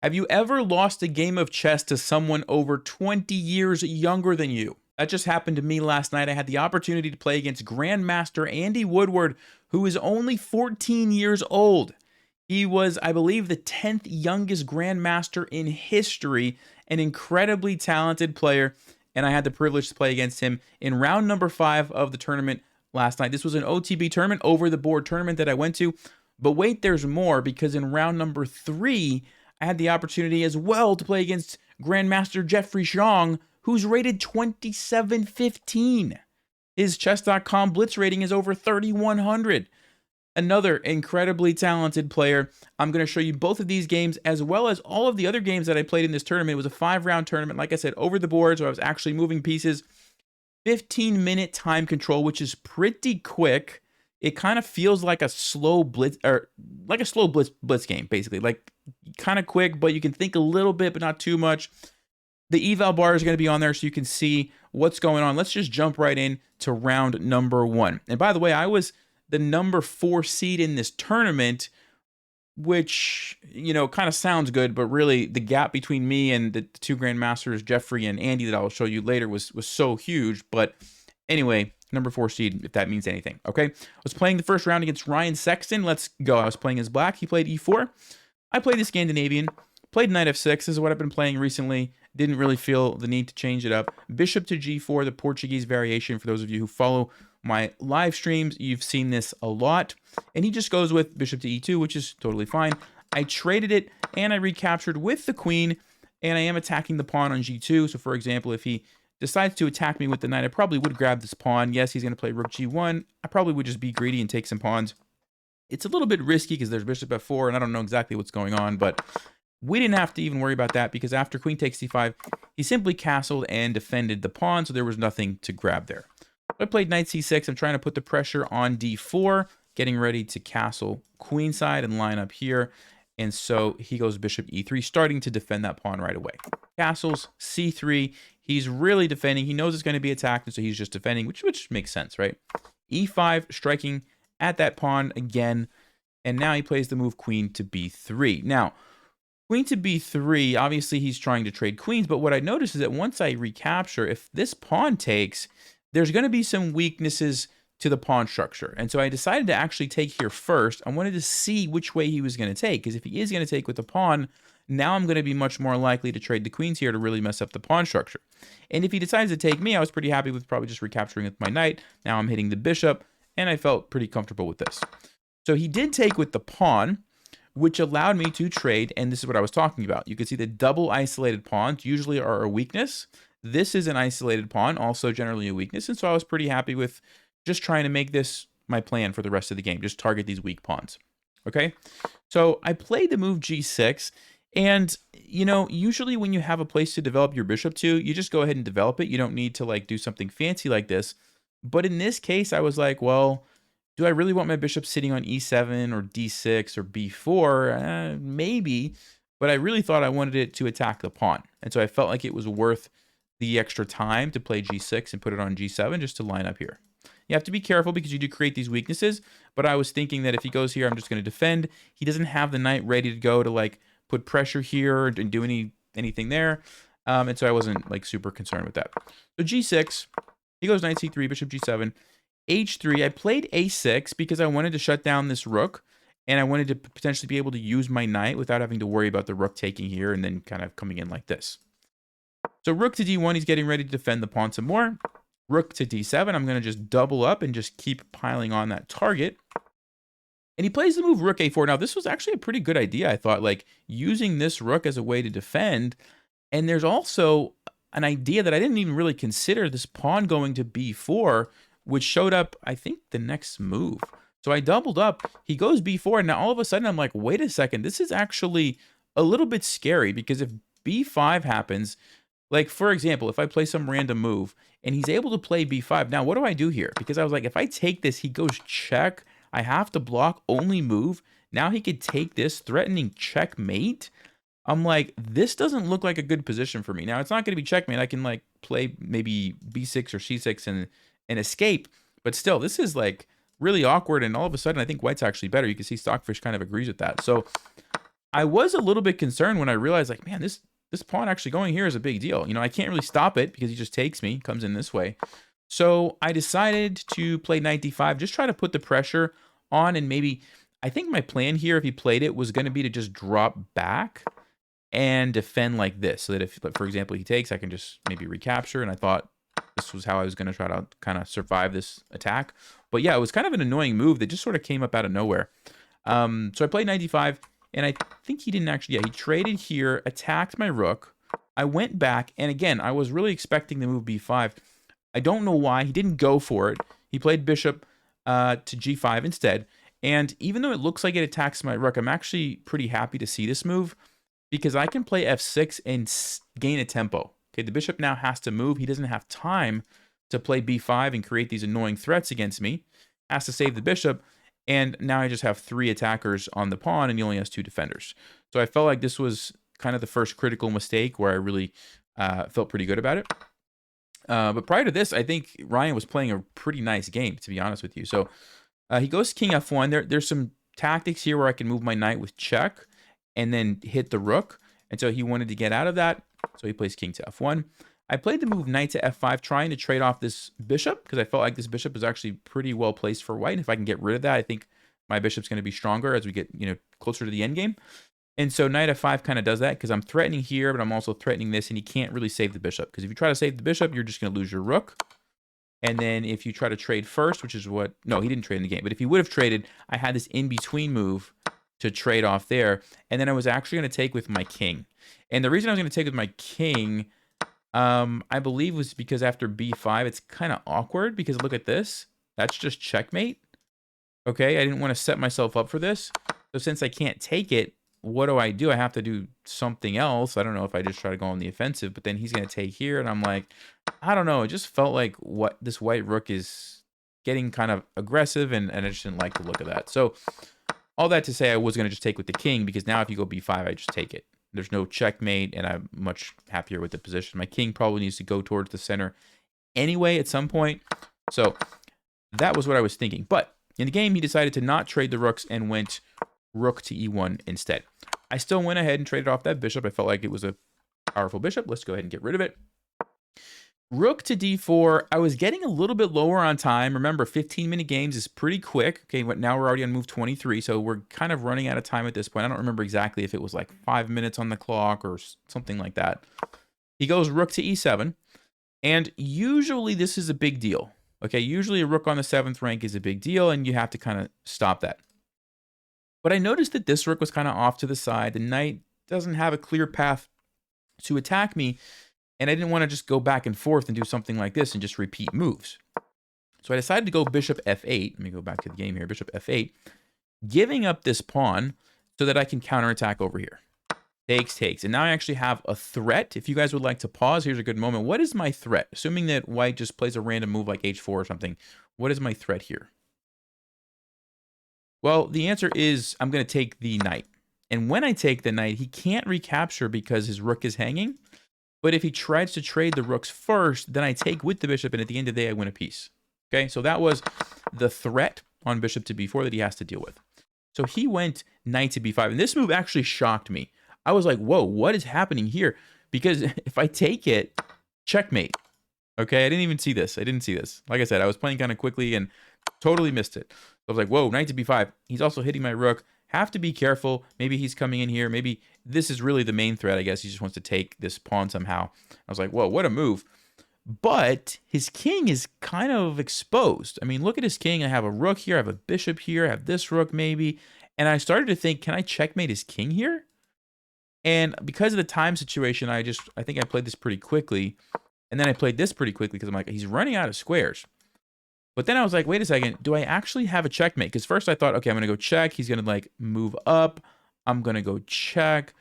Have you ever lost a game of chess to someone over 20 years younger than you? That just happened to me last night. I had the opportunity to play against Grandmaster Andy Woodward, who is only 14 years old. He was, I believe, the 10th youngest Grandmaster in history, an incredibly talented player, and I had the privilege to play against him in round number 5 of the tournament last night. This was an OTB tournament, over the board tournament that I went to. But wait, there's more, because in round number 3, I had the opportunity as well to play against Grandmaster Jeffrey Xiong, who's rated 2715. His chess.com blitz rating is over 3100. Another incredibly talented player. I'm going to show you both of these games as well as all of the other games that I played in this tournament. It was a 5-round tournament, like I said, over the board, so I was actually moving pieces. 15-minute time control, which is pretty quick. It kind of feels like a slow blitz, or like a slow blitz game, basically. Like, kind of quick, but you can think a little bit, but not too much. The eval bar is going to be on there so you can see what's going on. Let's just jump right in to round number 1. And by the way, I was the number 4 seed in this tournament, which, you know, kind of sounds good, but really the gap between me and the two grandmasters, Jeffrey and Andy, that I'll show you later was so huge. But anyway, number 4 seed, if that means anything. Okay, I was playing the first round against Ryan Sexton. Let's go. I was playing as black. He played e4. I played the Scandinavian. Played knight f6. This is what I've been playing recently. Didn't really feel the need to change it up. Bishop to g4, the Portuguese variation. For those of you who follow my live streams, you've seen this a lot. And he just goes with bishop to e2, which is totally fine. I traded it, and I recaptured with the queen, and I am attacking the pawn on g2. So, for example, if he decides to attack me with the knight, I probably would grab this pawn. Yes, he's going to play rook g1. I probably would just be greedy and take some pawns. It's a little bit risky because there's bishop f4, and I don't know exactly what's going on, but we didn't have to even worry about that because after queen takes c5, he simply castled and defended the pawn, so there was nothing to grab there. I played knight c6. I'm trying to put the pressure on d4, getting ready to castle queenside and line up here. And so he goes bishop e3, starting to defend that pawn right away. Castles, c3. He's really defending. He knows it's going to be attacked, and so he's just defending, which makes sense, right? e5, striking at that pawn again. And now he plays the move queen to b3. Now, queen to b3, obviously he's trying to trade queens, but what I noticed is that once I recapture, if this pawn takes, there's going to be some weaknesses to the pawn structure. And so I decided to actually take here first. I wanted to see which way he was going to take, because if he is going to take with the pawn, now I'm going to be much more likely to trade the queens here to really mess up the pawn structure. And if he decides to take me, I was pretty happy with probably just recapturing with my knight. Now I'm hitting the bishop, and I felt pretty comfortable with this. So he did take with the pawn, which allowed me to trade, and this is what I was talking about. You can see the double isolated pawns usually are a weakness. This is an isolated pawn, also generally a weakness, and so I was pretty happy with just trying to make this my plan for the rest of the game, just target these weak pawns. Okay, so I played the move g6, and, you know, usually when you have a place to develop your bishop to, you just go ahead and develop it. You don't need to, like, do something fancy like this. But in this case, I was like, well, do I really want my bishop sitting on e7 or d6 or b4? Maybe, but I really thought I wanted it to attack the pawn. And so I felt like it was worth the extra time to play g6 and put it on g7 just to line up here. You have to be careful because you do create these weaknesses, but I was thinking that if he goes here, I'm just going to defend. He doesn't have the knight ready to go to, like, put pressure here and do anything there. And so I wasn't, like, super concerned with that. So g6, he goes knight c3, bishop g7. h3, I played a6 because I wanted to shut down this rook, and I wanted to potentially be able to use my knight without having to worry about the rook taking here and then kind of coming in like this. So rook to d1, he's getting ready to defend the pawn some more. Rook to d7, I'm going to just double up and just keep piling on that target. And he plays the move rook a4. Now, this was actually a pretty good idea, I thought, like using this rook as a way to defend. And there's also an idea that I didn't even really consider, this pawn going to b4, which showed up, I think, the next move. So I doubled up. He goes b4, and now all of a sudden I'm like, wait a second, this is actually a little bit scary, because if b5 happens, like, for example, if I play some random move and he's able to play b5, now what do I do here? Because I was like, if I take this, he goes check. I have to block, only move. Now he could take this, threatening checkmate. I'm like, this doesn't look like a good position for me. Now, it's not going to be checkmate. I can, like, play maybe b6 or c6 and escape. But still, this is, like, really awkward. And all of a sudden, I think white's actually better. You can see Stockfish kind of agrees with that. So I was a little bit concerned when I realized, like, man, this pawn actually going here is a big deal. You know, I can't really stop it because he just takes me, comes in this way. So I decided to play knight d5, just try to put the pressure on, and maybe, I think my plan here, if he played it, was going to be to just drop back and defend like this, so that if, for example, he takes, I can just maybe recapture, and I thought this was how I was going to try to kind of survive this attack. But yeah, it was kind of an annoying move that just sort of came up out of nowhere. So I played knight d5, and I think he didn't actually, yeah, he traded here, attacked my rook. I went back, and again, I was really expecting the move b5. I don't know why. He didn't go for it. He played bishop to g5 instead. And even though it looks like it attacks my rook, I'm actually pretty happy to see this move because I can play f6 and gain a tempo. Okay, the bishop now has to move. He doesn't have time to play b5 and create these annoying threats against me. Has to save the bishop. And now I just have 3 attackers on the pawn, and he only has 2 defenders. So I felt like this was kind of the first critical mistake where I really felt pretty good about it. But prior to this, I think Ryan was playing a pretty nice game, to be honest with you. So he goes king f1. There's some tactics here where I can move my knight with check and then hit the rook. And so he wanted to get out of that, so he plays king to f1. I played the move knight to f5, trying to trade off this bishop, because I felt like this bishop is actually pretty well placed for white. And if I can get rid of that, I think my bishop's going to be stronger as we get, you know, closer to the end game. And so knight f5 kind of does that, because I'm threatening here, but I'm also threatening this, and he can't really save the bishop. Because if you try to save the bishop, you're just going to lose your rook. And then if you try to trade first, which is what... No, he didn't trade in the game. But if he would have traded, I had this in-between move to trade off there. And then I was actually going to take with my king. And the reason I was going to take with my king, I believe, was because after b5, it's kind of awkward. Because look at this. That's just checkmate. Okay, I didn't want to set myself up for this. So since I can't take it, what do? I have to do something else. I don't know if I just try to go on the offensive, but then he's going to take here, and I'm like, I don't know. It just felt like what this white rook is getting kind of aggressive, and I just didn't like the look of that. So all that to say, I was going to just take with the king, because now if you go b5, I just take it. There's no checkmate, and I'm much happier with the position. My king probably needs to go towards the center anyway at some point. So that was what I was thinking. But in the game, he decided to not trade the rooks and went rook to e1 instead. I still went ahead and traded off that bishop. I felt like it was a powerful bishop. Let's go ahead and get rid of it. Rook to d4. I was getting a little bit lower on time. Remember, 15-minute games is pretty quick. Okay, but now we're already on move 23, so we're kind of running out of time at this point. I don't remember exactly if it was like 5 minutes on the clock or something like that. He goes rook to e7, and usually this is a big deal. Okay, usually a rook on the 7th rank is a big deal, and you have to kind of stop that. But I noticed that this rook was kind of off to the side. The knight doesn't have a clear path to attack me, and I didn't want to just go back and forth and do something like this and just repeat moves. So I decided to go bishop f8. Let me go back to the game here. Bishop f8, giving up this pawn so that I can counterattack over here. Takes, takes. And now I actually have a threat. If you guys would like to pause, here's a good moment. What is my threat? Assuming that white just plays a random move like h4 or something, what is my threat here? Well, the answer is I'm going to take the knight. And when I take the knight, he can't recapture because his rook is hanging. But if he tries to trade the rooks first, then I take with the bishop, and at the end of the day, I win a piece. Okay, so that was the threat on bishop to b4 that he has to deal with. So he went knight to b5, and this move actually shocked me. I was like, whoa, what is happening here? Because if I take it, checkmate. Okay, I didn't even see this. I didn't see this. Like I said, I was playing kind of quickly and totally missed it. I was like, whoa, knight to b5. He's also hitting my rook. Have to be careful. Maybe he's coming in here. Maybe this is really the main threat. I guess he just wants to take this pawn somehow. I was like, whoa, what a move. But his king is kind of exposed. I mean, look at his king. I have a rook here. I have a bishop here. I have this rook maybe. And I started to think, can I checkmate his king here? And because of the time situation, I think I played this pretty quickly. And then I played this pretty quickly because I'm like, he's running out of squares. But then I was like, wait a second, do I actually have a checkmate? Because first I thought, okay, I'm going to go check. He's going to like move up. I'm going to go check.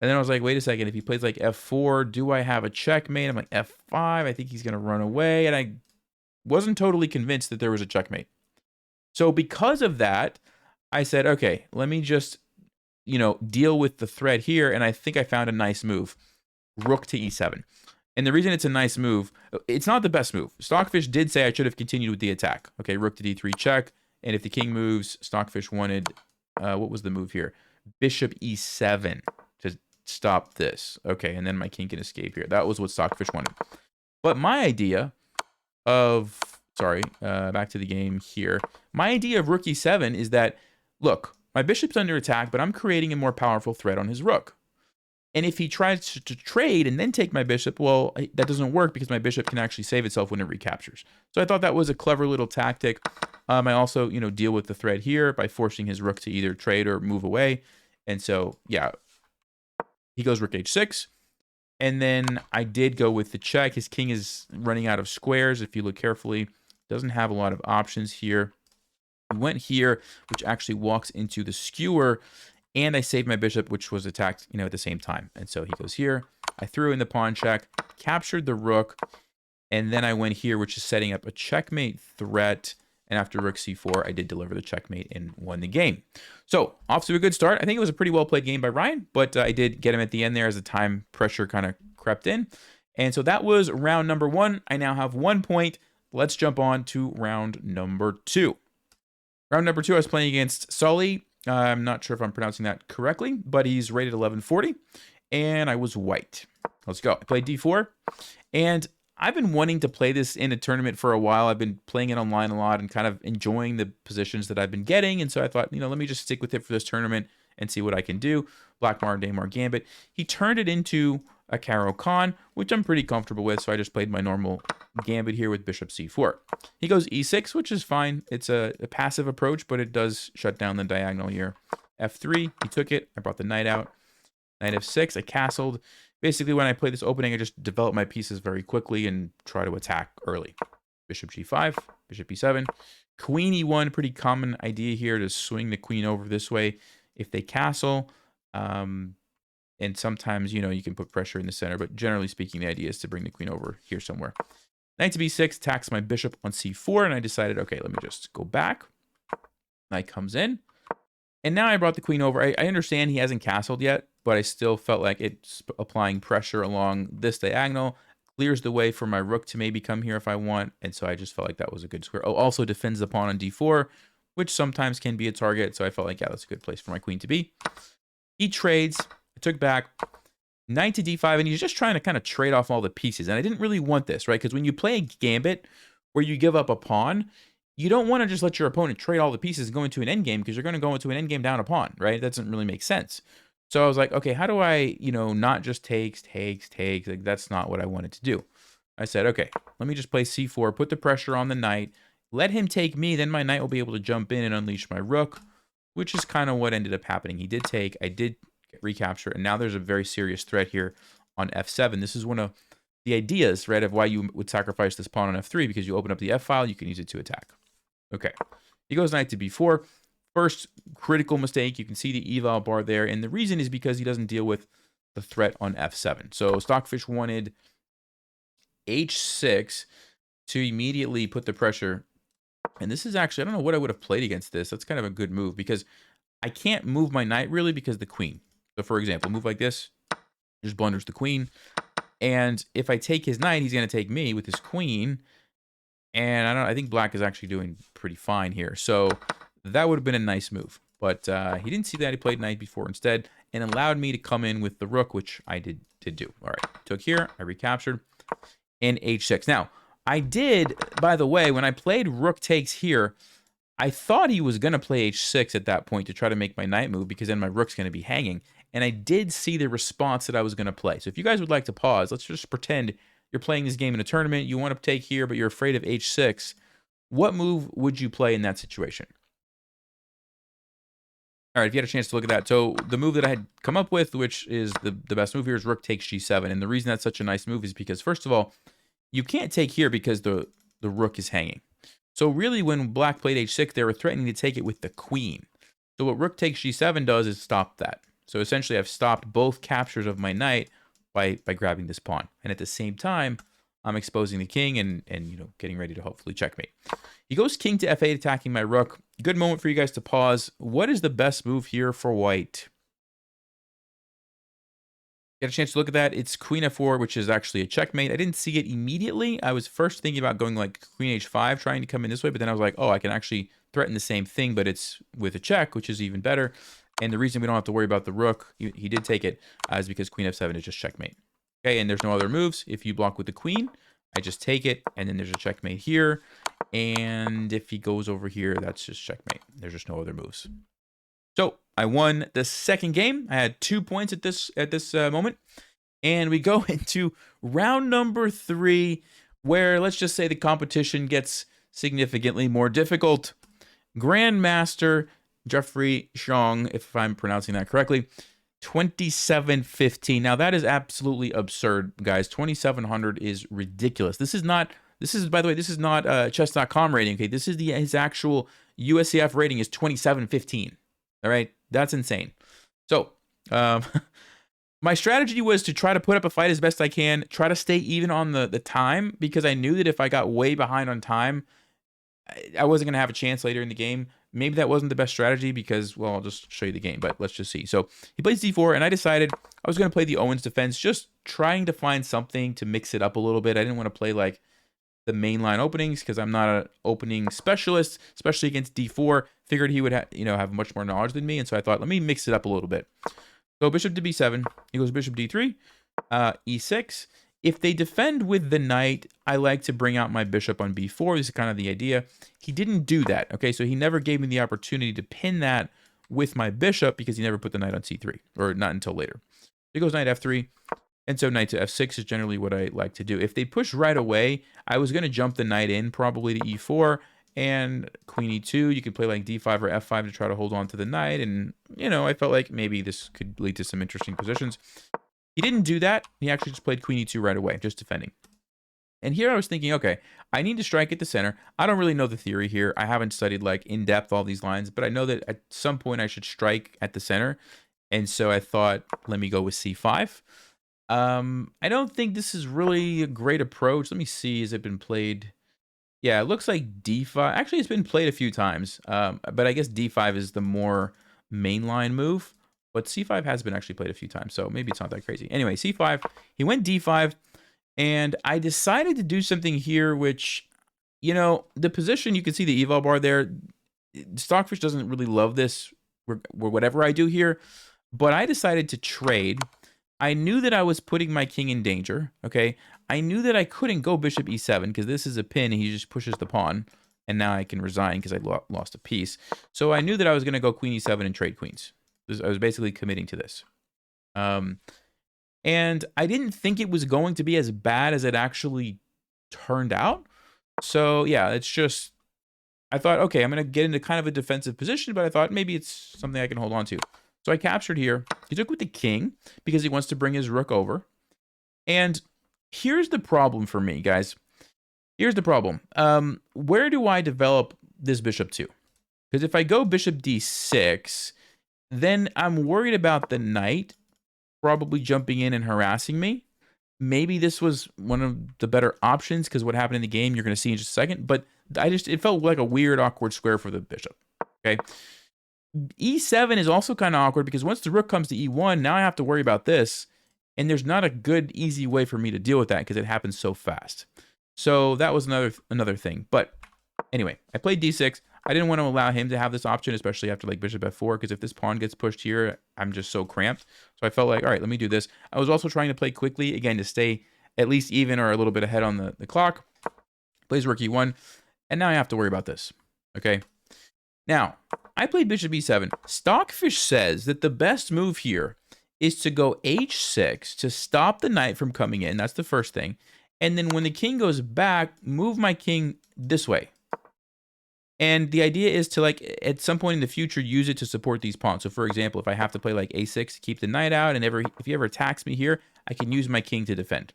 And then I was like, wait a second, if he plays like f4, do I have a checkmate? I'm like, f5, I think he's going to run away. And I wasn't totally convinced that there was a checkmate. So because of that, I said, okay, let me just, deal with the threat here. And I think I found a nice move, rook to e7. And the reason it's a nice move, it's not the best move. Stockfish did say I should have continued with the attack. Okay, rook to d3 check. And if the king moves, Stockfish wanted, what was the move here? bishop e7 to stop this. Okay, and then my king can escape here. That was what Stockfish wanted. But my idea of, sorry, back to the game here. My idea of rook e7 is that, look, my bishop's under attack, but I'm creating a more powerful threat on his rook. And if he tries to trade and then take my bishop, well, that doesn't work because my bishop can actually save itself when it recaptures. So I thought that was a clever little tactic. I also, deal with the threat here by forcing his rook to either trade or move away. And so, yeah, he goes rook h6. And then I did go with the check. His king is running out of squares. If you look carefully, doesn't have a lot of options here. He went here, which actually walks into the skewer. And I saved my bishop, which was attacked, at the same time. And so he goes here. I threw in the pawn check, captured the rook, and then I went here, which is setting up a checkmate threat. And after rook c4, I did deliver the checkmate and won the game. So off to a good start. I think it was a pretty well played game by Ryan, but I did get him at the end there as the time pressure kind of crept in. And so that was round number 1. I now have 1 point. Let's jump on to round number 2. Round number 2, I was playing against Sully. I'm not sure if I'm pronouncing that correctly, but he's rated 1140, and I was white. Let's go. I played d4, and I've been wanting to play this in a tournament for a while. I've been playing it online a lot and kind of enjoying the positions that I've been getting, and so I thought, let me just stick with it for this tournament and see what I can do. Blackmar, Daymar, Gambit. He turned it into a Caro-Kann, which I'm pretty comfortable with, so I just played my normal Gambit here with bishop c4. He goes e6, which is fine. It's a passive approach, but it does shut down the diagonal here. f3, he took it. I brought the knight out. Knight f6, I castled. Basically, when I play this opening, I just develop my pieces very quickly and try to attack early. Bishop g5, bishop e7. Queen e1, pretty common idea here to swing the queen over this way if they castle. And sometimes, you can put pressure in the center, but generally speaking, the idea is to bring the queen over here somewhere. Knight to b6 attacks my bishop on c4, and I decided, okay, let me just go back. Knight comes in, and now I brought the queen over. I understand he hasn't castled yet, but I still felt like it's applying pressure along this diagonal, clears the way for my rook to maybe come here if I want, and so I just felt like that was a good square. Oh, also defends the pawn on d4, which sometimes can be a target, so I felt like, yeah, that's a good place for my queen to be. He trades. I took back knight to d5, and he's just trying to kind of trade off all the pieces. And I didn't really want this, right? Because when you play a gambit where you give up a pawn, you don't want to just let your opponent trade all the pieces and go into an endgame, because you're going to go into an endgame down a pawn, right? That doesn't really make sense. So I was like, okay, how do I, not just takes. Like, that's not what I wanted to do. I said, okay, let me just play c4, put the pressure on the knight, let him take me, then my knight will be able to jump in and unleash my rook, which is kind of what ended up happening. He did take, I did recapture, and now there's a very serious threat here on f7. This is one of the ideas, right, of why you would sacrifice this pawn on f3, because you open up the f file, you can use it to attack. Okay, he goes knight to b4. First critical mistake, you can see the eval bar there, and the reason is because he doesn't deal with the threat on f7. So Stockfish wanted h6 to immediately put the pressure, and this is actually, I don't know what I would have played against this. That's kind of a good move, because I can't move my knight really because the queen. So for example, move like this, just blunders the queen. And if I take his knight, he's going to take me with his queen. And I think black is actually doing pretty fine here. So that would have been a nice move. But he didn't see that. He played knight before instead and allowed me to come in with the rook, which I did do. All right, took here, I recaptured, and h6. Now, I did, by the way, when I played rook takes here, I thought he was going to play h6 at that point to try to make my knight move, because then my rook's going to be hanging. And I did see the response that I was going to play. So if you guys would like to pause, let's just pretend you're playing this game in a tournament. You want to take here, but you're afraid of h6. What move would you play in that situation? All right, if you had a chance to look at that. So the move that I had come up with, which is the best move here, is rook takes g7. And the reason that's such a nice move is because, first of all, you can't take here because the rook is hanging. So really, when black played h6, they were threatening to take it with the queen. So what rook takes g7 does is stop that. So essentially, I've stopped both captures of my knight by grabbing this pawn. And at the same time, I'm exposing the king and getting ready to hopefully checkmate. He goes king to f8, attacking my rook. Good moment for you guys to pause. What is the best move here for white? Get a chance to look at that. It's queen f4, which is actually a checkmate. I didn't see it immediately. I was first thinking about going like queen h5, trying to come in this way, but then I was like, oh, I can actually threaten the same thing, but it's with a check, which is even better. And the reason we don't have to worry about the rook, he did take it, is because queen f7 is just checkmate. Okay, and there's no other moves. If you block with the queen, I just take it, and then there's a checkmate here. And if he goes over here, that's just checkmate. There's just no other moves. So I won the second game. I had 2 points at this moment. And we go into round number 3, where let's just say the competition gets significantly more difficult. Grandmaster Jeffrey Xiong, if I'm pronouncing that correctly, 2715. Now that is absolutely absurd, guys. 2700 is ridiculous. This is, by the way, this is not chess.com rating. Okay, this is his actual USCF rating is 2715. All right, that's insane. So my strategy was to try to put up a fight as best I can, try to stay even on the time, because I knew that if I got way behind on time, I wasn't going to have a chance later in the game. Maybe that wasn't the best strategy because, well, I'll just show you the game, but let's just see. So he plays d4, and I decided I was going to play the Owens defense, just trying to find something to mix it up a little bit. I didn't want to play like the mainline openings because I'm not an opening specialist, especially against d4. Figured he would have much more knowledge than me, and so I thought, let me mix it up a little bit. So bishop to b7, he goes bishop d3, e6. If they defend with the knight, I like to bring out my bishop on b4. This is kind of the idea. He didn't do that, okay? So he never gave me the opportunity to pin that with my bishop because he never put the knight on c3, or not until later. He goes knight f3, and so knight to f6 is generally what I like to do. If they push right away, I was going to jump the knight in, probably to e4, and queen e2. You could play like d5 or f5 to try to hold on to the knight, and, I felt like maybe this could lead to some interesting positions. He didn't do that. He actually just played queen e2 right away, just defending. And here I was thinking, okay, I need to strike at the center. I don't really know the theory here. I haven't studied like in depth all these lines, but I know that at some point I should strike at the center. And so I thought, let me go with c5. I don't think this is really a great approach. Let me see, has it been played? Yeah, it looks like d5. Actually, it's been played a few times, but I guess d5 is the more mainline move. But c5 has been actually played a few times, so maybe it's not that crazy. Anyway, c5, he went d5, and I decided to do something here, which, the position, you can see the eval bar there. Stockfish doesn't really love this, whatever I do here, but I decided to trade. I knew that I was putting my king in danger, okay? I knew that I couldn't go bishop e7, because this is a pin, and he just pushes the pawn, and now I can resign because I lost a piece. So I knew that I was going to go queen e7 and trade queens. I was basically committing to this. And I didn't think it was going to be as bad as it actually turned out. So, yeah, it's just, I thought, okay, I'm going to get into kind of a defensive position, but I thought maybe it's something I can hold on to. So I captured here. He took with the king because he wants to bring his rook over. And here's the problem for me, guys. Here's the problem. Where do I develop this bishop to? Because if I go bishop d6... then I'm worried about the knight probably jumping in and harassing me. Maybe this was one of the better options because what happened in the game you're going to see in just a second. But it felt like a weird, awkward square for the bishop. Okay. E7 is also kind of awkward because once the rook comes to E1, now I have to worry about this. And there's not a good, easy way for me to deal with that because it happens so fast. So that was another thing. But anyway, I played D6. I didn't want to allow him to have this option, especially after like bishop f4, because if this pawn gets pushed here, I'm just so cramped. So I felt like, all right, let me do this. I was also trying to play quickly, again, to stay at least even or a little bit ahead on the clock. Plays rook e1, and now I have to worry about this, okay? Now, I played bishop e7. Stockfish says that the best move here is to go h6 to stop the knight from coming in. That's the first thing. And then when the king goes back, move my king this way. And the idea is to, like, at some point in the future, use it to support these pawns. So, for example, if I have to play, like, a6 to keep the knight out, and if he ever attacks me here, I can use my king to defend.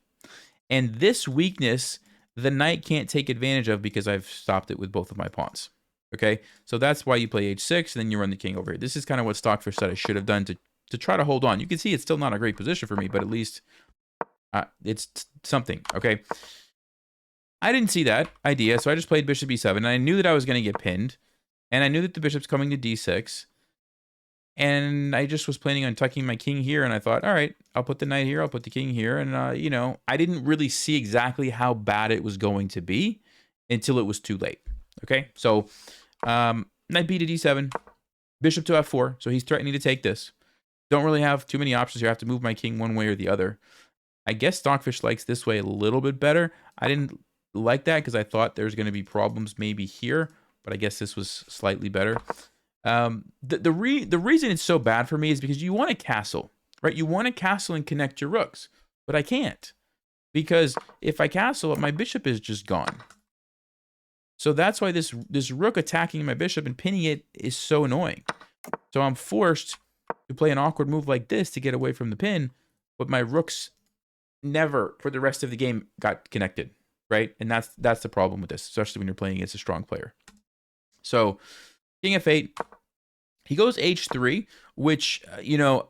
And this weakness, the knight can't take advantage of because I've stopped it with both of my pawns. Okay? So that's why you play h6, and then you run the king over here. This is kind of what Stockfish said I should have done to try to hold on. You can see it's still not a great position for me, but at least it's something. Okay? I didn't see that idea, so I just played bishop e7, and I knew that I was going to get pinned, and I knew that the bishop's coming to d6, and I just was planning on tucking my king here, and I thought, all right, I'll put the knight here, I'll put the king here, and, you know, I didn't really see exactly how bad it was going to be until it was too late, okay? So, knight b to d7, Bishop to f4, so he's threatening to take this. Don't really have too many options here. I have to move my king one way or the other. I guess Stockfish likes this way a little bit better. I didn't like that because I thought there's going to be problems maybe here, but I guess this was slightly better. The reason it's so bad for me is because you want a castle, right? You want a castle and connect your rooks, but I can't because if I castle, my bishop is just gone. So that's why this rook attacking my bishop and pinning it is so annoying. So I'm forced to play an awkward move like this to get away from the pin, but my rooks never for the rest of the game got connected, right? And that's the problem with this, especially when you're playing against a strong player. So king f8, he goes h3, which you know,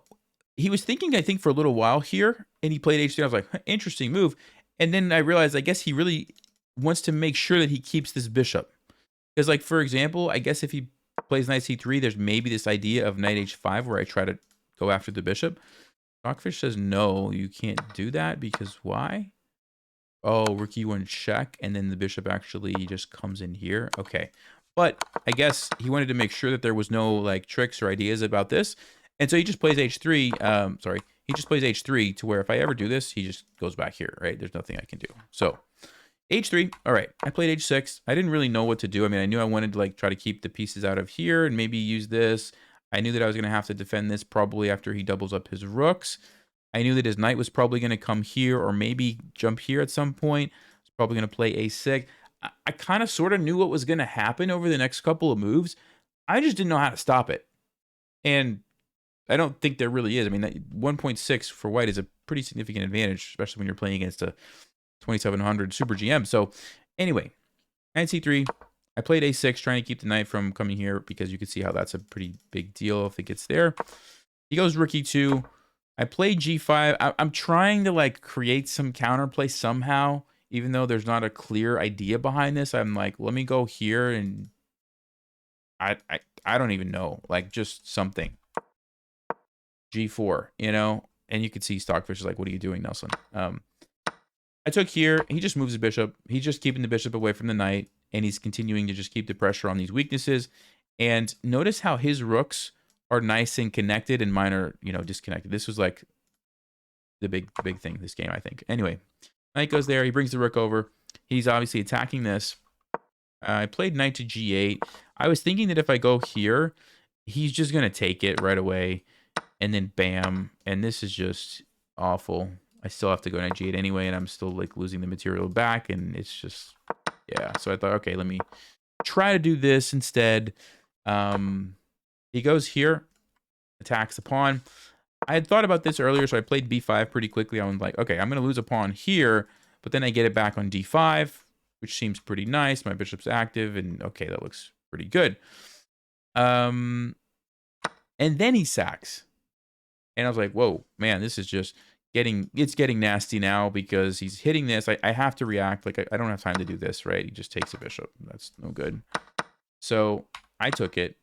he was thinking I think for a little while here, and he played h3. I was like, interesting move, and then I realized I guess he really wants to make sure that he keeps this bishop, because like for example, I guess if he plays knight c3, there's maybe this idea of knight h5 where I try to go after the bishop. Stockfish says no, you can't do that because why? Oh, rook e1 check, and then the bishop actually just comes in here. Okay, but I guess he wanted to make sure that there was no like tricks or ideas about this, and so he just plays h3. Sorry, he just plays h3 to where if I ever do this, he just goes back here, right? There's nothing I can do. So h3. All right, I played h6. I didn't really know what to do. I mean, I knew I wanted to like try to keep the pieces out of here and maybe use this. I knew that I was going to have to defend this probably after he doubles up his rooks. I knew that his knight was probably going to come here or maybe jump here at some point. He's probably going to play a6. I kind of sort of knew what was going to happen over the next couple of moves. I just didn't know how to stop it. And I don't think there really is. I mean, that 1.6 for white is a pretty significant advantage, especially when you're playing against a 2700 Super GM. So anyway, knight c3. I played a6, trying to keep the knight from coming here because you can see how that's a pretty big deal if it gets there. He goes rook e2. I played g5. I'm trying to like create some counterplay somehow, even though there's not a clear idea behind this. I'm like, let me go here and I don't even know, like just something. g4, you know, and you could see Stockfish is like, what are you doing, Nelson? I took here. He just moves the bishop. He's just keeping the bishop away from the knight, and he's continuing to just keep the pressure on these weaknesses. And notice how his rooks are nice and connected, and mine are, you know, disconnected. This was like the big thing this game, I think. Anyway, knight goes there. He brings the rook over. He's obviously attacking this. I played knight to g8. I was thinking that if I go here, he's just going to take it right away, and then bam. And this is just awful. I still have to go knight g8 anyway, and I'm still like losing the material back, and it's just, yeah. So I thought, okay, let me try to do this instead. He goes here, attacks the pawn. I had thought about this earlier, so I played b5 pretty quickly. I was like, okay, I'm going to lose a pawn here, but then I get it back on d5, which seems pretty nice. My bishop's active, and okay, that looks pretty good. And then he sacks. And I was like, whoa, man, this is just it's getting nasty now because he's hitting this. I have to react. Like, I don't have time to do this, right? He just takes a bishop. That's no good. So I took it.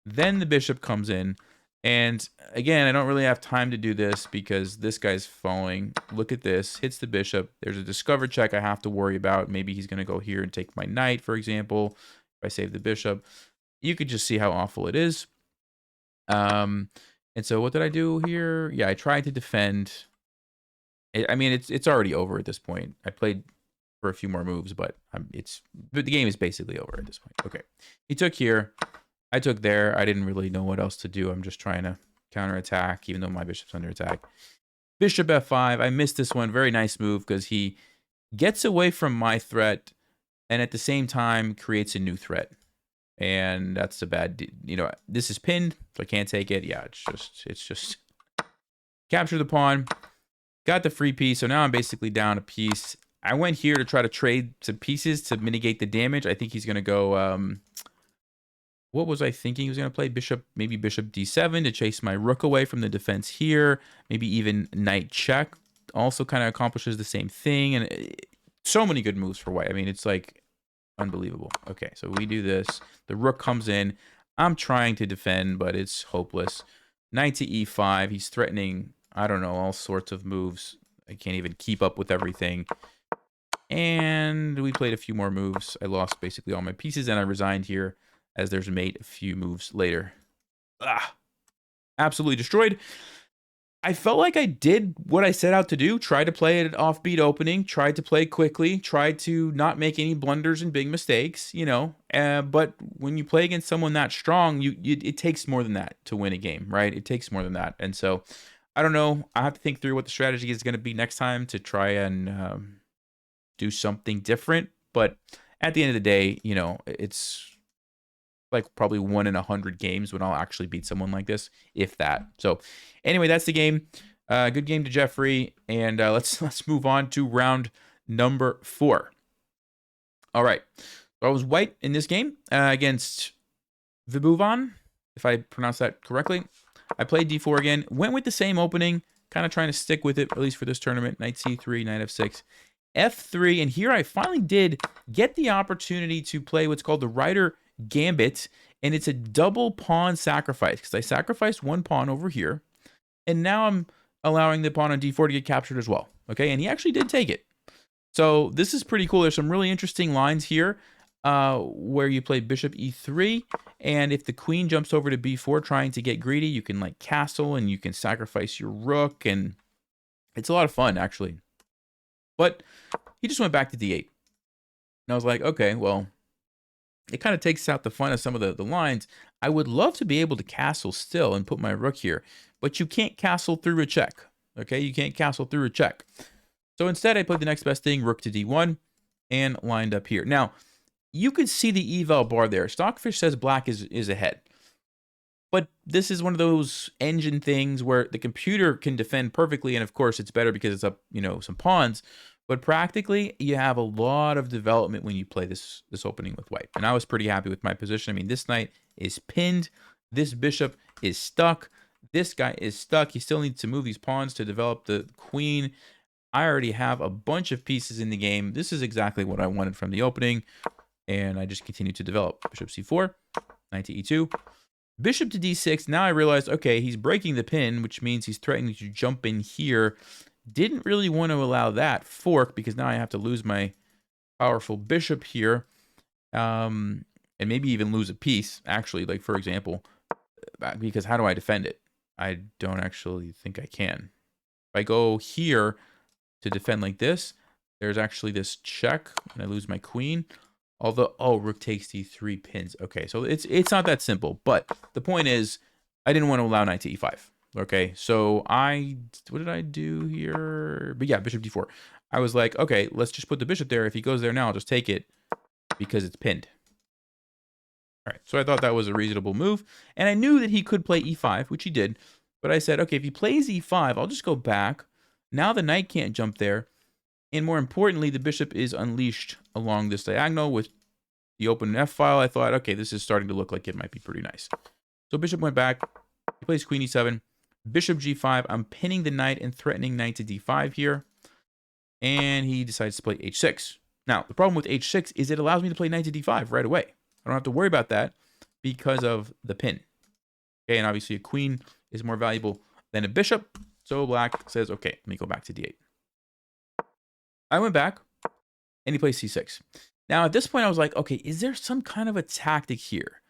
Then the bishop comes in. And again, I don't really have time to do this because this guy's following. Look at this. Hits the bishop. There's a discover check I have to worry about. Maybe he's going to go here and take my knight, for example. If I save the bishop. You could just see how awful it is. And so what did I do here? Yeah, I tried to defend. I mean, it's already over at this point. I played for a few more moves, but the game is basically over at this point. Okay, he took here. I took there. I didn't really know what else to do. I'm just trying to counterattack, even though my bishop's under attack. Bishop f5. I missed this one. Very nice move because he gets away from my threat and at the same time creates a new threat. And that's a bad, you know, this is pinned, so I can't take it. Yeah, it's just capture the pawn. Got the free piece, so now I'm basically down a piece. I went here to try to trade some pieces to mitigate the damage. I think he's going to go, what was I thinking? He was going to play bishop, maybe bishop d7 to chase my rook away from the defense here. Maybe even knight check also kind of accomplishes the same thing. And so many good moves for white. I mean, it's like unbelievable. Okay, so we do this. The rook comes in. I'm trying to defend, but it's hopeless. Knight to e5. He's threatening, I don't know, all sorts of moves. I can't even keep up with everything. And we played a few more moves. I lost basically all my pieces, and I resigned here as there's mate a few moves later. Ah, absolutely destroyed. I felt like I did what I set out to do. Tried to play an offbeat opening, tried to play quickly, tried to not make any blunders and big mistakes, you know. But when you play against someone that strong, it takes more than that to win a game, right? It takes more than that. And so, I don't know. I have to think through what the strategy is going to be next time to try and do something different. But at the end of the day, you know, it's like probably 1 in 100 games when I'll actually beat someone like this, if that. So anyway, that's the game. Good game to Jeffrey, and let's move on to round number 4. All right, so I was white in this game against Vibuvan, if I pronounce that correctly. I played d4 again, went with the same opening, kind of trying to stick with it, at least for this tournament. Knight c3, knight f6, f3, and here I finally did get the opportunity to play what's called the Rider Gambit, and it's a double pawn sacrifice because I sacrificed one pawn over here, and now I'm allowing the pawn on d4 to get captured as well. Okay, and he actually did take it. So this is pretty cool. There's some really interesting lines here where you play bishop e3, and if the queen jumps over to b4 trying to get greedy, you can like castle and you can sacrifice your rook, and it's a lot of fun actually. But he just went back to d8, and I was like, okay, well, it kind of takes out the fun of some of the lines. I would love to be able to castle still and put my rook here, but you can't castle through a check. Okay, you can't castle through a check. So instead, I played the next best thing, rook to d1, and lined up here. Now, you could see the eval bar there. Stockfish says black is ahead. But this is one of those engine things where the computer can defend perfectly, and of course, it's better because it's up, you know, some pawns. But practically, you have a lot of development when you play this opening with white. And I was pretty happy with my position. I mean, this knight is pinned. This bishop is stuck. This guy is stuck. He still needs to move these pawns to develop the queen. I already have a bunch of pieces in the game. This is exactly what I wanted from the opening. And I just continue to develop. Bishop c4, knight to e2. Bishop to d6. Now I realized, okay, he's breaking the pin, which means he's threatening to jump in here. Didn't really want to allow that fork because now I have to lose my powerful bishop here, and maybe even lose a piece, actually, like for example, because how do I defend it? I don't actually think I can. If I go here to defend like this, there's actually this check, and I lose my queen. Although, oh, rook takes d3 pins. Okay, so it's not that simple, but the point is, I didn't want to allow knight to e5. Okay, so what did I do here? But yeah, bishop d4. I was like, okay, let's just put the bishop there. If he goes there now, I'll just take it because it's pinned. All right, so I thought that was a reasonable move. And I knew that he could play e5, which he did. But I said, okay, if he plays e5, I'll just go back. Now the knight can't jump there. And more importantly, the bishop is unleashed along this diagonal with the open F file. I thought, okay, this is starting to look like it might be pretty nice. So bishop went back. He plays queen e7. Bishop g5. I'm pinning the knight and threatening knight to d5 here. And he decides to play h6. Now, the problem with h6 is it allows me to play knight to d5 right away. I don't have to worry about that because of the pin. Okay, and obviously a queen is more valuable than a bishop. So black says, okay, let me go back to d8. I went back, and he plays c6. Now, at this point, I was like, okay, is there some kind of a tactic here?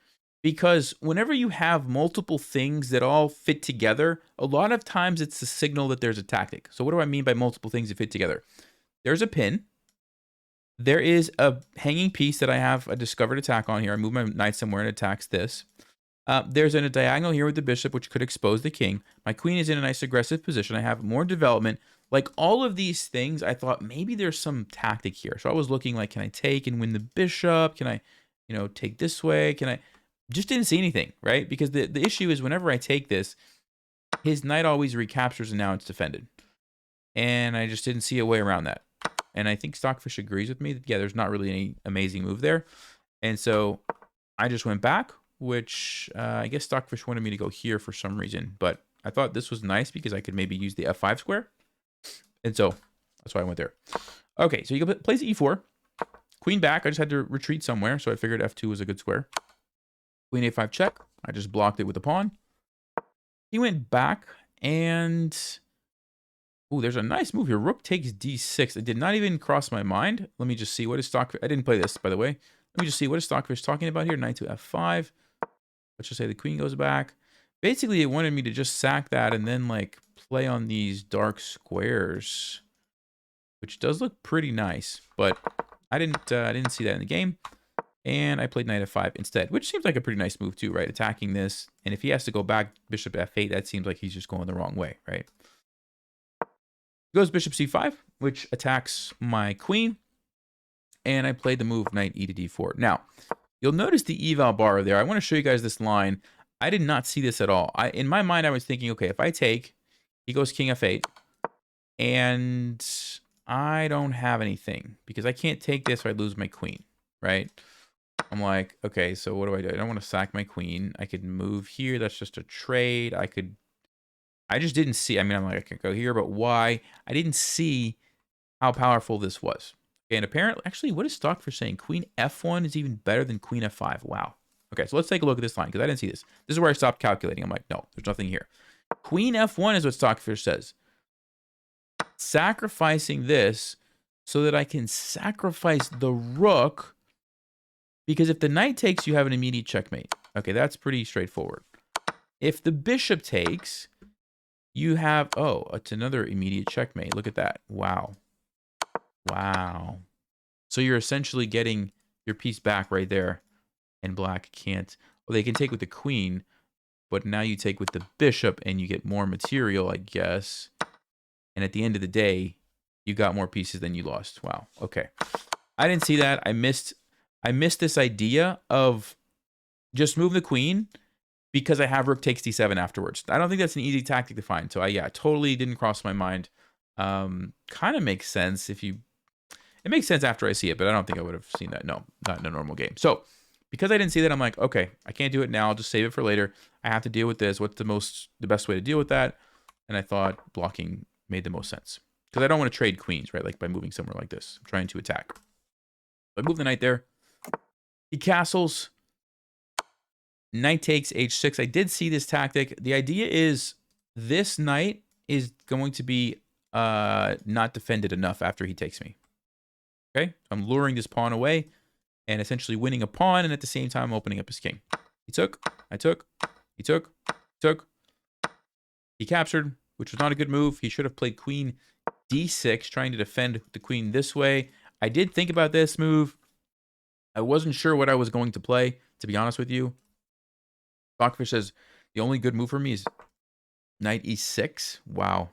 Because whenever you have multiple things that all fit together, a lot of times it's a signal that there's a tactic. So what do I mean by multiple things that fit together? There's a pin. There is a hanging piece that I have a discovered attack on here. I move my knight somewhere and attacks this. There's a diagonal here with the bishop, which could expose the king. My queen is in a nice aggressive position. I have more development. Like all of these things, I thought maybe there's some tactic here. So I was looking like, can I take and win the bishop? Can I, take this way? Can I? Just didn't see anything, right? Because the issue is whenever I take this, his knight always recaptures and now it's defended. And I just didn't see a way around that. And I think Stockfish agrees with me that, yeah, there's not really any amazing move there. And so I just went back, which I guess Stockfish wanted me to go here for some reason. But I thought this was nice because I could maybe use the f5 square. And so that's why I went there. Okay, so he plays e4. Queen back. I just had to retreat somewhere, so I figured f2 was a good square. Queen a5 check. I just blocked it with a pawn. He went back, and oh, there's a nice move here. Rook takes d6. It did not even cross my mind. Let me just see. What is Stockfish? I didn't play this, by the way. Let me just see. What is Stockfish talking about here? Knight to f5. Let's just say the queen goes back. Basically, it wanted me to just sack that and then, like, play on these dark squares, which does look pretty nice, but I didn't see that in the game, and I played knight f5 instead, which seems like a pretty nice move too, right? Attacking this, and if he has to go back bishop f8, that seems like he's just going the wrong way, right? Goes bishop c5, which attacks my queen, and I played the move knight e to d4. Now, you'll notice the eval bar there. I want to show you guys this line. I did not see this at all. In my mind, I was thinking, okay, if I take, he goes king f8, and I don't have anything because I can't take this or I lose my queen, right? I'm like, okay, so what do? I don't want to sack my queen. I could move here. That's just a trade. I just didn't see. I mean, I'm like, I could go here, but why? I didn't see how powerful this was. And apparently, actually, what is stock for saying? Queen f1 is even better than queen f5. Wow. Okay, so let's take a look at this line because I didn't see this. This is where I stopped calculating. I'm like, no, there's nothing here. Queen f1 is what Stockfish says. Sacrificing this so that I can sacrifice the rook, because if the knight takes, you have an immediate checkmate. Okay, that's pretty straightforward. If the bishop takes, you have, oh, it's another immediate checkmate. Look at that. Wow. Wow. So you're essentially getting your piece back right there, and black can't. Well, they can take with the queen, but now you take with the bishop and you get more material, I guess. And at the end of the day, you got more pieces than you lost. Wow. Okay. I didn't see that. I missed this idea of just move the queen because I have rook takes d7 afterwards. I don't think that's an easy tactic to find. So yeah, totally didn't cross my mind. Kind of makes sense if you... It makes sense after I see it, but I don't think I would have seen that. No, not in a normal game. So because I didn't see that, I'm like, okay, I can't do it now. I'll just save it for later. I have to deal with this. What's the best way to deal with that? And I thought blocking made the most sense because I don't want to trade queens, right? Like by moving somewhere like this. I'm trying to attack. So I move the knight there. He castles. Knight takes h6. I did see this tactic. The idea is this knight is going to be not defended enough after he takes me. Okay, I'm luring this pawn away and essentially winning a pawn, and at the same time opening up his king. He took, I took, he took, took. He captured, which was not a good move. He should have played queen d6, trying to defend the queen this way. I did think about this move. I wasn't sure what I was going to play, to be honest with you. Stockfish says the only good move for me is knight e6. Wow.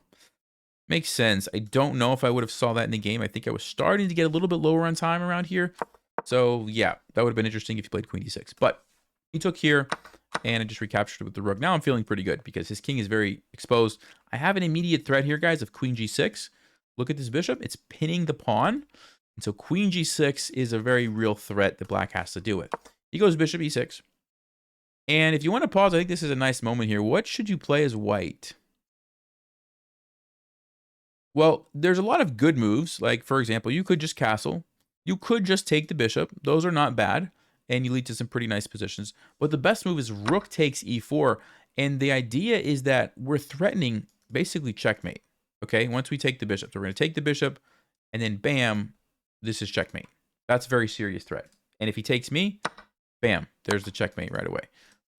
Makes sense. I don't know if I would have saw that in the game. I think I was starting to get a little bit lower on time around here. So yeah, that would have been interesting if he played queen d6. But he took here, and I just recaptured it with the rook. Now I'm feeling pretty good because his king is very exposed. I have an immediate threat here, guys, of queen g6. Look at this bishop. It's pinning the pawn. And so queen g6 is a very real threat that black has to deal with. He goes bishop e6. And if you want to pause, I think this is a nice moment here. What should you play as white? Well, there's a lot of good moves. Like, for example, you could just castle. You could just take the bishop. Those are not bad. And you lead to some pretty nice positions. But the best move is rook takes e4. And the idea is that we're threatening basically checkmate. Okay, once we take the bishop. So we're going to take the bishop. And then bam, this is checkmate. That's a very serious threat. And if he takes me, bam, there's the checkmate right away.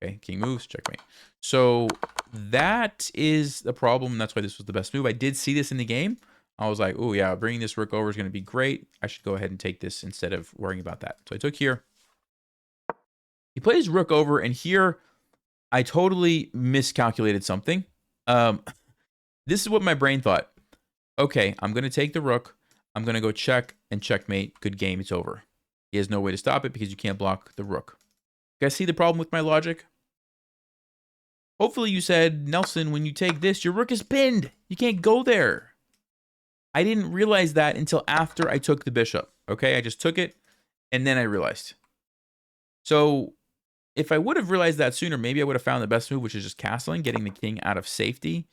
Okay, king moves, checkmate. So that is the problem. That's why this was the best move. I did see this in the game. I was like, oh yeah, bringing this rook over is going to be great. I should go ahead and take this instead of worrying about that. So I took here. He plays rook over, and here I totally miscalculated something. This is what my brain thought. Okay, I'm going to take the rook. I'm going to go check and checkmate. Good game. It's over. He has no way to stop it because you can't block the rook. You guys see the problem with my logic? Hopefully you said, Nelson, when you take this, your rook is pinned. You can't go there. I didn't realize that until after I took the bishop. Okay, I just took it, and then I realized. So if I would have realized that sooner, maybe I would have found the best move, which is just castling, getting the king out of safety.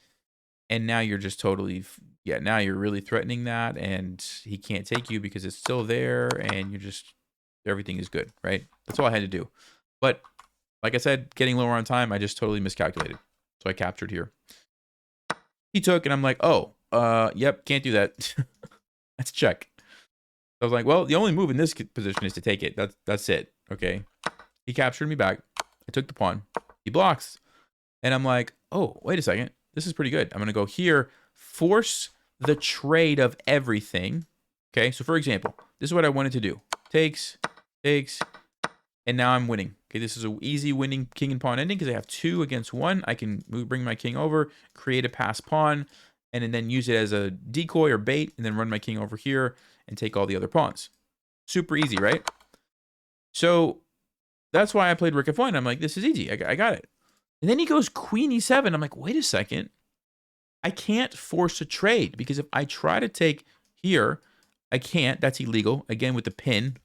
And now you're just totally, yeah, now you're really threatening that, and he can't take you because it's still there, and you're just, everything is good, right? That's all I had to do. But like I said, getting lower on time, I just totally miscalculated. So I captured here. He took, and I'm like, oh, yep, can't do that. That's check. So I was like, well, the only move in this position is to take it. That's it. Okay. He captured me back. I took the pawn. He blocks. And I'm like, oh, wait a second. This is pretty good. I'm going to go here, force the trade of everything. Okay, so for example, this is what I wanted to do. Takes, and now I'm winning. Okay, this is an easy winning king and pawn ending because I have 2 against 1. I can bring my king over, create a pass pawn, and then use it as a decoy or bait, and then run my king over here and take all the other pawns. Super easy, right? So that's why I played rook f1. I'm like, this is easy. I got it. And then he goes queen e7. I'm like, wait a second. I can't force a trade because if I try to take here, I can't. That's illegal. Again, with the pin.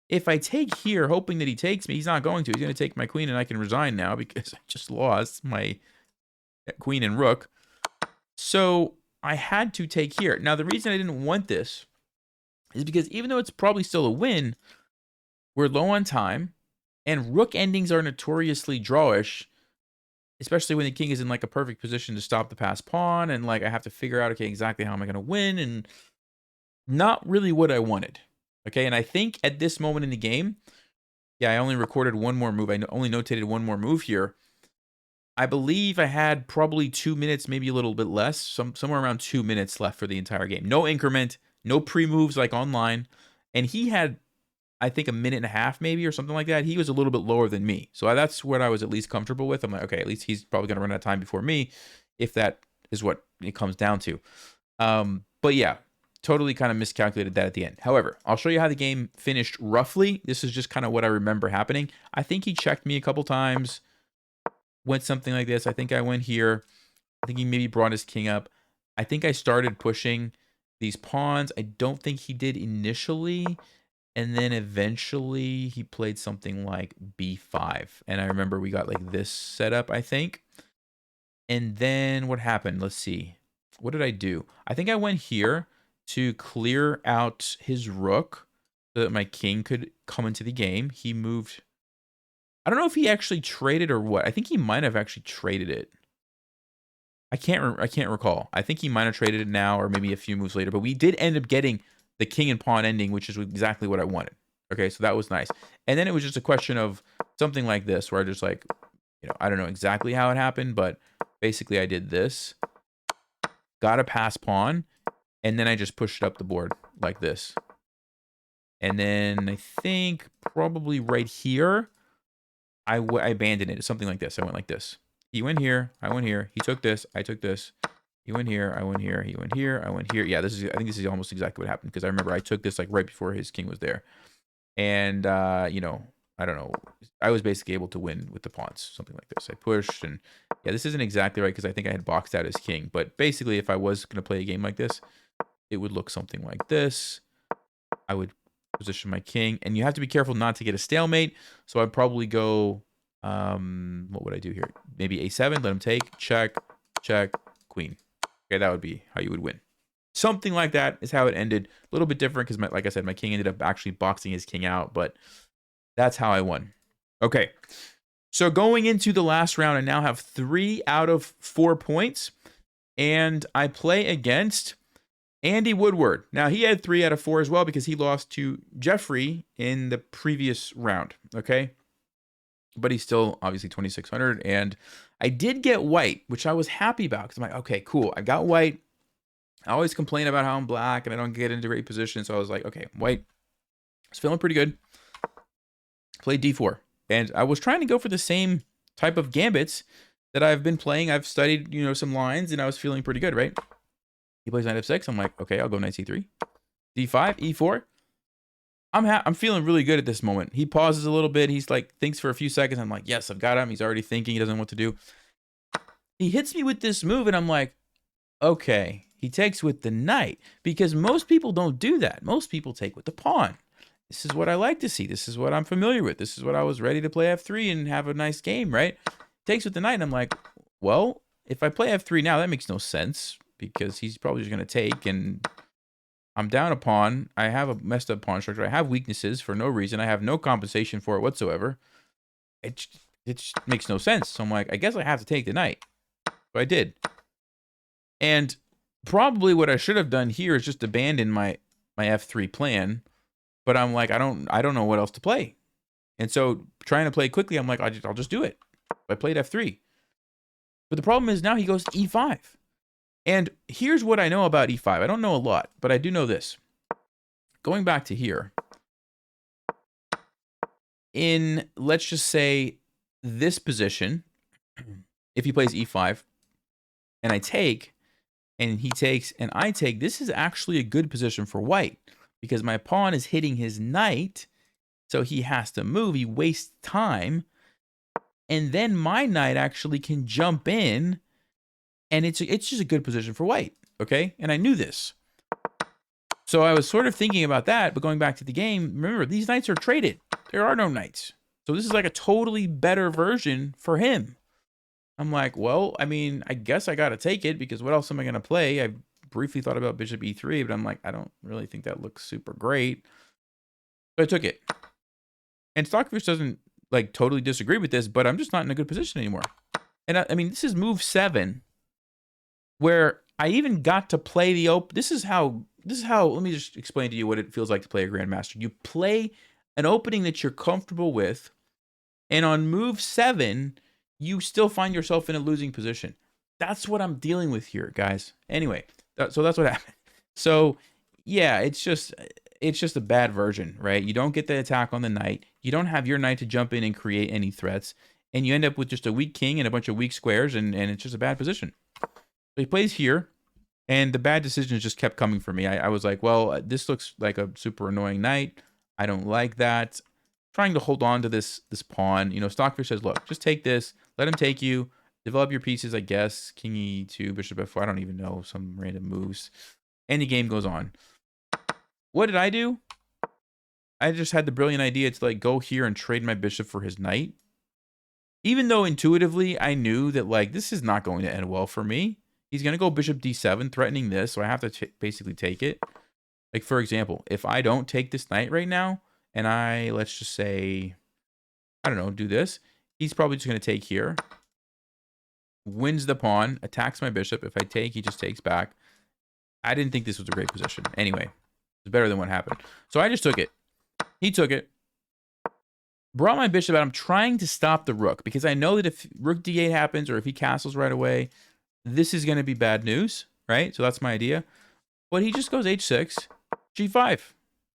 If I take here, hoping that he takes me, he's not going to. He's going to take my queen, and I can resign now because I just lost my queen and rook. So I had to take here. Now, the reason I didn't want this is because even though it's probably still a win, we're low on time, and rook endings are notoriously drawish, especially when the king is in like a perfect position to stop the pass pawn, and like I have to figure out, okay, exactly how am I going to win, and not really what I wanted. Okay, and I think at this moment in the game, yeah, I only recorded one more move. I only notated one more move here. I believe I had probably 2 minutes, maybe a little bit less, somewhere around 2 minutes left for the entire game. No increment, no pre-moves like online, and he had, I think, 1.5 minutes maybe or something like that. He was a little bit lower than me, so that's what I was at least comfortable with. I'm like, okay, at least he's probably going to run out of time before me, if that is what it comes down to. But yeah. Totally kind of miscalculated that at the end. However, I'll show you how the game finished roughly. This is just kind of what I remember happening. I think he checked me a couple times, went something like this. I think I went here. I think he maybe brought his king up. I think I started pushing these pawns. I don't think he did initially. And then eventually he played something like b5. And I remember we got like this set up, I think. And then what happened? Let's see. What did I do? I think I went here to clear out his rook so that my king could come into the game. He moved. I don't know if he actually traded or what. I think he might have actually traded it. I can't recall. I think he might have traded it now or maybe a few moves later. But we did end up getting the king and pawn ending, which is exactly what I wanted. Okay, so that was nice. And then it was just a question of something like this where I just like, you know, I don't know exactly how it happened, but basically I did this. Got a pass pawn. And then I just pushed it up the board like this. And then I think probably right here, I abandoned it. Something like this. I went like this. He went here. I went here. He took this. I took this. He went here. I went here. He went here. I went here. Yeah, I think this is almost exactly what happened because I remember I took this like right before his king was there. And, you know, I don't know. I was basically able to win with the pawns. Something like this. I pushed. And yeah, this isn't exactly right because I think I had boxed out his king. But basically, if I was going to play a game like this, it would look something like this. I would position my king. And you have to be careful not to get a stalemate. So I'd probably go, what would I do here? Maybe a7, let him take, check, check, queen. Okay, that would be how you would win. Something like that is how it ended. A little bit different because, like I said, my king ended up actually boxing his king out. But that's how I won. Okay, so going into the last round, I now have 3 out of 4 points. And I play against Andy Woodward. Now, he had 3 out of 4 as well because he lost to Jeffrey in the previous round, okay? But he's still obviously 2,600. And I did get white, which I was happy about because I'm like, okay, cool. I got white. I always complain about how I'm black and I don't get into great position. So I was like, okay, white. I was feeling pretty good. Played d4. And I was trying to go for the same type of gambits that I've been playing. I've studied, you know, some lines and I was feeling pretty good, right? He plays knight f6. I'm like, okay, I'll go knight c3. d5, e4. I'm feeling really good at this moment. He pauses a little bit. He's like, thinks for a few seconds. I'm like, yes, I've got him. He's already thinking. He doesn't know what to do. He hits me with this move, and I'm like, okay. He takes with the knight because most people don't do that. Most people take with the pawn. This is what I like to see. This is what I'm familiar with. This is what I was ready to play f3 and have a nice game, right? Takes with the knight, and I'm like, well, if I play f3 now, that makes no sense because he's probably just going to take, and I'm down a pawn. I have a messed up pawn structure. I have weaknesses for no reason. I have no compensation for it whatsoever. It just makes no sense. So I'm like, I guess I have to take the knight. So I did. And probably what I should have done here is just abandon my f3 plan. But I'm like, I don't know what else to play. And so trying to play quickly, I'm like, I'll just do it. I played f3. But the problem is now he goes to e5. And here's what I know about e5. I don't know a lot, but I do know this. Going back to here, in, let's just say, this position, if he plays e5, and I take, and he takes, and I take, this is actually a good position for white, because my pawn is hitting his knight, so he has to move, he wastes time, and then my knight actually can jump in, and it's just a good position for white, okay? And I knew this. So I was sort of thinking about that, but going back to the game, remember, these knights are traded. There are no knights. So this is like a totally better version for him. I'm like, well, I mean, I guess I got to take it, because what else am I going to play? I briefly thought about bishop e3, but I'm like, I don't really think that looks super great. But I took it. And Stockfish doesn't like totally disagree with this, but I'm just not in a good position anymore. And I mean, this is move 7, where I even got to play the open. This is how, let me just explain to you what it feels like to play a Grandmaster. You play an opening that you're comfortable with, and on move 7, you still find yourself in a losing position. That's what I'm dealing with here, guys. Anyway, so that's what happened. So yeah, it's just a bad version, right? You don't get the attack on the knight. You don't have your knight to jump in and create any threats, and you end up with just a weak king and a bunch of weak squares, and it's just a bad position. So he plays here, and the bad decisions just kept coming for me. I was like, well, this looks like a super annoying knight. I don't like that. Trying to hold on to this pawn. You know, Stockfish says, look, just take this. Let him take you. Develop your pieces, I guess. King e2, bishop f4. I don't even know. Some random moves. And the game goes on. What did I do? I just had the brilliant idea to like go here and trade my bishop for his knight. Even though intuitively I knew that like this is not going to end well for me. He's going to go bishop d7, threatening this. So I have to basically take it. Like, for example, if I don't take this knight right now, and I, let's just say, I don't know, do this, he's probably just going to take here, wins the pawn, attacks my bishop. If I take, he just takes back. I didn't think this was a great position. Anyway, it's better than what happened. So I just took it. He took it. Brought my bishop out. I'm trying to stop the rook, because I know that if rook d8 happens, or if he castles right away, this is going to be bad news, right? So that's my idea. But he just goes h6, g5.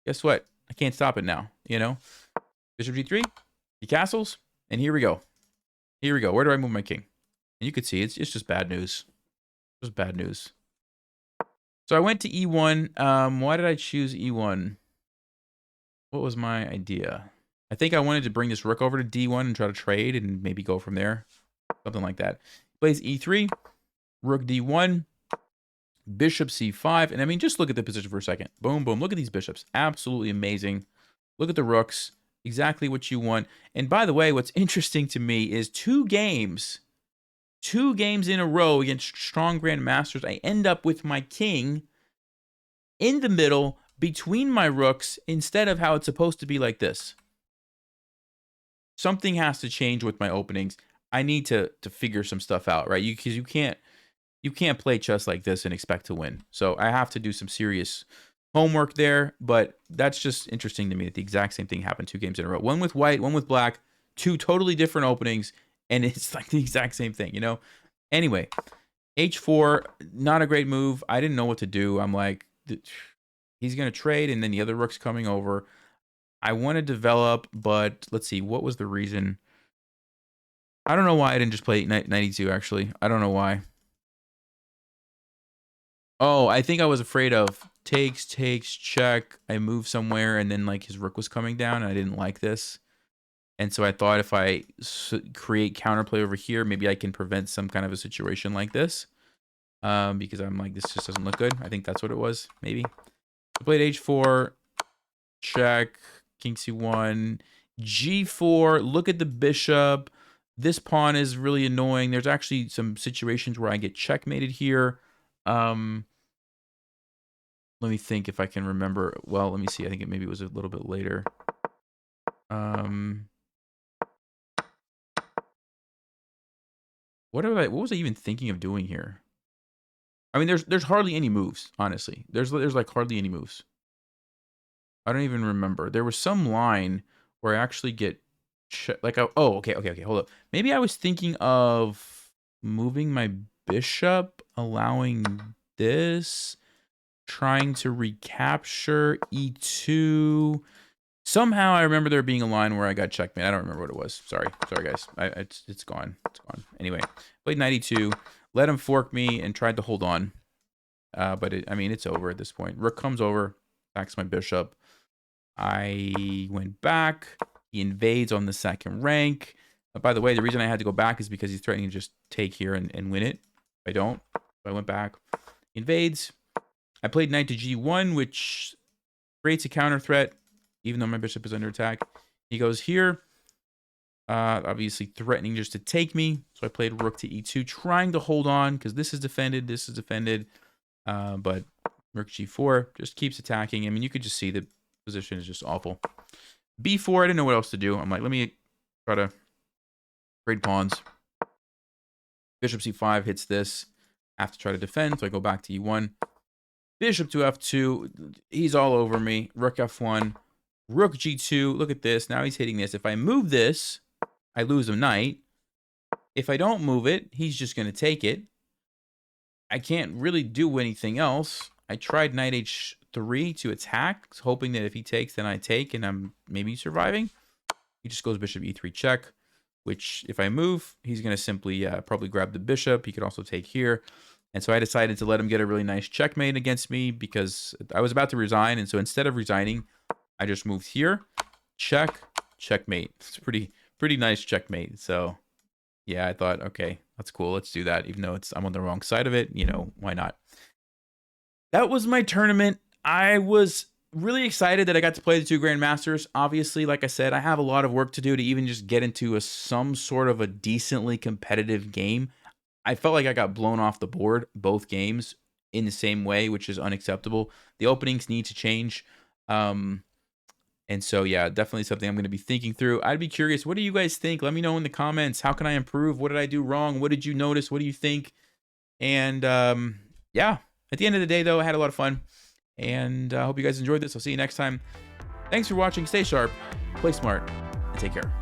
Guess what? I can't stop it now, you know? Bishop g3, he castles, and here we go. Here we go. Where do I move my king? And you could see it's just bad news. Just bad news. So I went to e1. Why did I choose e1? What was my idea? I think I wanted to bring this rook over to d1 and try to trade and maybe go from there. Something like that. Plays e3, rook d1, bishop c5. And I mean, just look at the position for a second. Boom, boom. Look at these bishops. Absolutely amazing. Look at the rooks. Exactly what you want. And by the way, what's interesting to me is two games in a row against strong grandmasters, I end up with my king in the middle between my rooks instead of how it's supposed to be like this. Something has to change with my openings. I need to figure some stuff out, right? Because you can't play chess like this and expect to win. So I have to do some serious homework there, but that's just interesting to me that the exact same thing happened 2 games in a row. One with white, one with black, 2 totally different openings, and it's like the exact same thing, you know? Anyway, h4, not a great move. I didn't know what to do. I'm like, he's going to trade, and then the other rook's coming over. I want to develop, but let's see, what was the reason? I don't know why I didn't just play knight e2, actually. I don't know why. Oh, I think I was afraid of takes, check. I move somewhere, and then like his rook was coming down, and I didn't like this. And so I thought if I create counterplay over here, maybe I can prevent some kind of a situation like this. Because I'm like, this just doesn't look good. I think that's what it was, maybe. I played h4, check, king c1, g4. Look at the bishop. This pawn is really annoying. There's actually some situations where I get checkmated here. Let me think if I can remember. Well, let me see. I think maybe it was a little bit later. What was I even thinking of doing here? I mean, there's hardly any moves, honestly. There's like hardly any moves. I don't even remember. There was some line where I actually get like, oh, okay, hold up. Maybe I was thinking of moving my bishop, allowing this, trying to recapture e2. Somehow I remember there being a line where I got checkmate. I don't remember what it was. Sorry guys. It's gone. It's gone. Anyway, played knight e2, let him fork me, and tried to hold on. But I mean, it's over at this point. Rook comes over, backs my bishop. I went back. He invades on the second rank. By the way, the reason I had to go back is because he's threatening to just take here and win it. If I don't, I went back. He invades. I played knight to g1, which creates a counter threat, even though my bishop is under attack. He goes here, obviously threatening just to take me. So I played rook to e2, trying to hold on because this is defended, this is defended. But rook g4 just keeps attacking. I mean, you could just see the position is just awful. b4, I didn't know what else to do. I'm like, let me try to trade pawns. Bishop c5 hits this. I have to try to defend, so I go back to e1. Bishop to f2. He's all over me. Rook f1. Rook g2. Look at this. Now he's hitting this. If I move this, I lose a knight. If I don't move it, he's just going to take it. I can't really do anything else. I tried knight h3 to attack, hoping that if he takes, then I take, and I'm maybe surviving. He just goes bishop e3 check, which if I move, he's going to simply probably grab the bishop. He could also take here. And so I decided to let him get a really nice checkmate against me because I was about to resign. And so instead of resigning, I just moved here. Check, checkmate. It's pretty nice checkmate. So yeah, I thought, okay, that's cool. Let's do that. Even though I'm on the wrong side of it, you know, why not? That was my tournament. I was really excited that I got to play the 2 Grandmasters. Obviously, like I said, I have a lot of work to do to even just get into some sort of a decently competitive game. I felt like I got blown off the board both games in the same way, which is unacceptable. The openings need to change. And so, yeah, definitely something I'm going to be thinking through. I'd be curious, what do you guys think? Let me know in the comments. How can I improve? What did I do wrong? What did you notice? What do you think? And yeah, at the end of the day, though, I had a lot of fun. And I hope you guys enjoyed this. I'll see you next time. Thanks for watching. Stay sharp, play smart, and take care.